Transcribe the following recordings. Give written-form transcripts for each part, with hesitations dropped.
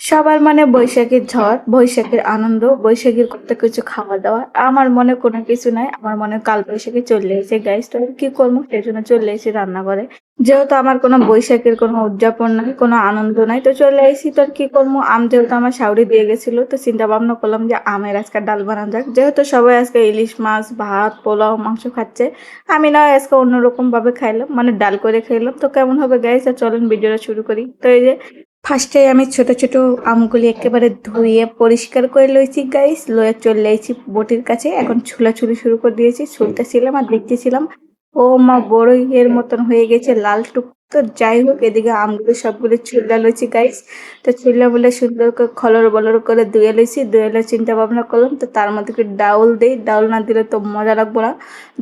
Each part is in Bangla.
সবার মনে বৈশাখীর ঝড়, বৈশাখীর আনন্দ, বৈশাখীর কত কিছু খাওয়া দাওয়া। আমার মনে কোনো কিছু নাই, আমার মনে কাল বৈশাখী চলে এসেছে গাইস। তো আমি কি করবো, সেই জন্য চলে এসেছি রান্নাঘরে। যেহেতু আমার কোনো বৈশাখীর কোনো উদযাপন নাই, কোনো আনন্দ নাই, তো চলে এসেছি। তো আর কি করবো, আম যেহেতু আমার শাউরি দিয়ে গেছিল, তো চিন্তা ভাবনা করলাম যে আমের আজকে ডাল বানানো যাক। যেহেতু সবাই আজকে ইলিশ মাছ, ভাত, পোলাও, মাংস খাচ্ছে, আমি না আজকে অন্যরকম ভাবে খাইলাম, মানে ডাল করে খাইলাম। তো কেমন হবে গাইস, আর চলেন ভিডিওটা শুরু করি। তো এই যে ফার্স্টে আমি ছোট ছোট আমগুলি একেবারে ধুয়ে পরিষ্কার করে লইছি গাইস, লয়ে চলে এসেছি বটির কাছে। এখন ছুলাছুলি শুরু করে দিয়েছি, ছুলতেছিলাম আর দেখতেছিলাম। ও মা, বড় এর মতন হয়ে গেছে লাল টুক। তো যাই হোক, এদিকে আমগুলো সবগুলো ছুলা লইছি গাইস। তো ছুলা বলে সুন্দর করে খলর বলর করে ধুয়ে লইছি। ধুয়ে লয়ে চিন্তা ভাবনা করলাম, তো তার মধ্যে কি ডাউল দেই, ডাউল না দিলে তো মজা লাগবো না।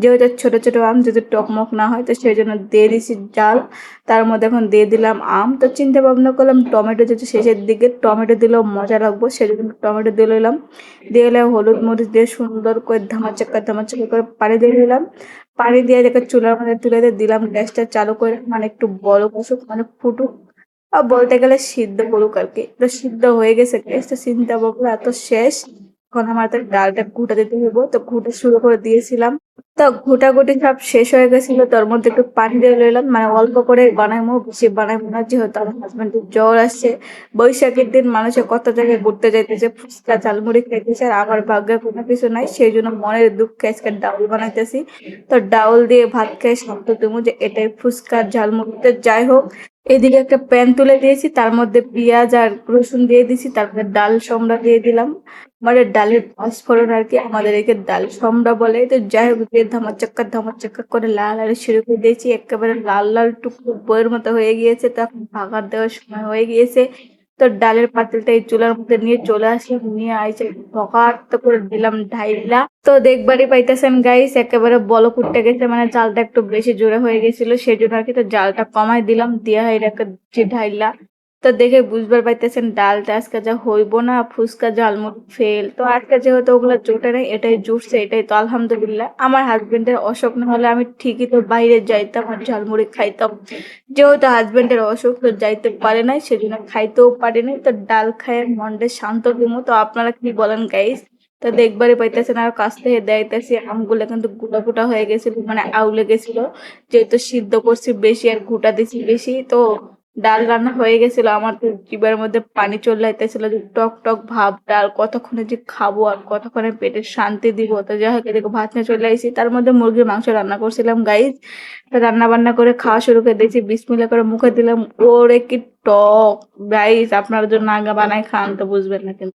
যেহেতু ছোট ছোট আম, যদি টকমক না হয়, তো সেই জন্য দিয়ে দিছি ডাল। তার মধ্যে এখন দিয়ে দিলাম আম। তো চিন্তা ভাবনা করলাম টমেটো যেহেতু শেষের দিকে, টমেটো দিলেও মজা লাগবো, সেজন্য টমেটো দিয়ে নিলাম। দিয়ে এলাম হলুদ মরিচ দিয়ে সুন্দর করে ধামাচাকা করে পানি দিয়ে দিলাম। পানি দিয়ে দেখে চুলার মধ্যে তুলে দিয়ে দিলাম, গ্যাসটা চালু করে, মানে একটু বড় কষুক, মানে ফুটুক। আর বলতে গেলে সিদ্ধ করুক আর কি। তো সিদ্ধ হয়ে গেছে, গ্যাসটা চিন্তা ভাবনা এত শেষ। এখন আমার তো ডালটা ঘুটা দিতে হইব, তো ঘুটা শুরু করে দিয়েছিলাম। তো ঘুটাঘুটি সব শেষ হয়ে গেছিল, তার মধ্যে একটু পানি দিয়ে লইলাম, মানে অল্প করে বানাইমো, বেশি বানাইবো না, যেহেতু আমার হাজবেন্ডের জ্বর আসছে। বৈশাখীর দিন মানুষে কত জায়গায় ঘুরতে যাইতেছে, ফুচকা ঝালমুড়ি খাইতেছে, আর আমার ভাগ্যে কোনো কিছু নাই, সেই জন্য মনের দুঃখে আজকে ডাউল বানাইতেছি। তো ডাউল দিয়ে ভাত খেয়ে শব্দ তুমি যে এটাই ফুচকা ঝালমুড়িতে। যাই হোক, এদিকে একটা প্যান তুলে দিয়েছি, তার মধ্যে পেঁয়াজ আর রসুন দিয়ে দিছি, তারপরে ডাল সম্রা দিয়ে দিলাম। মানে ডালের ফসফরন আর কি, আমাদের একে ডাল সম্রা বলে। তো যাই হোক, দিয়ে ধামাচাক্কা করে লাল লাল শুরু করে দিয়েছি, একেবারে লাল লাল টুকরো বইয়ের মতো হয়ে গিয়েছে। তখন ভাগার দেওয়ার সময় হয়ে গিয়েছে। তো ডালের পাতিলটা এই চুলার মধ্যে নিয়ে চলে আসলাম, নিয়ে আইসে ভকাট করে দিলাম ঢাইলা। তো দেখবারই পাইতেছেন গাইস, একেবারে বলক উঠতে গেছে, মানে জালটা একটু বেশি জোরে হয়ে গেছিল, সেই জন্য আর কি। তো জালটা কমাই দিলাম, দিয়া এটাকে ঢাইলা। তো দেখে বুঝবার পাইতেছেন ডালটা আজকে যা হইব না, ফুচকা ঝালমুড়ি ফেল। তো আজকে যেহেতু ওগুলো জোটে নাই, এটাই জুটছে, এটাই তো আলহামদুলিল্লাহ। আমার হাজবেন্ডের অসুখ না হলে আমি ঠিকই তো বাইরে যাইতাম আর ঝালমুড়ি খাইতাম। যেহেতু হাজবেন্ডের অসুখ, তো যাইতে পারে নাই, সেজন্য খাইতেও পারে নাই। তো ডাল খায় মনটা শান্ত দিমু। তো আপনারা কি বলেন গাইস? তো দেখবারই পাইতেছেন, আর কাছ থেকে দেখাইতেছি আমগুলো কিন্তু গুটা গুটা হয়ে গেছিল, মানে আউলে গেছিল। যেহেতু সিদ্ধ করছি বেশি আর গুটা দিছি বেশি, তো ডাল রান্না হয়ে গেছিল। আমার তো জিবার মধ্যে পানি চলে আইতেছিল, যে টক টক ভাব ডাল, কতক্ষণে যে খাবো আর কতক্ষণে পেটে শান্তি দিব। তো যাই হোক, এদিকে ভাত নিয়ে চলে আইসি, তার মধ্যে মুরগির মাংস রান্না করছিলাম গাইজ। তো রান্না বান্না করে খাওয়া শুরু করে দিয়েছি, বিসমিল্লাহ করে মুখে দিলাম। ওরে কি টক গাইজ, আপনারা যদি না বানায় খান তো বুঝবেন না কিন্তু।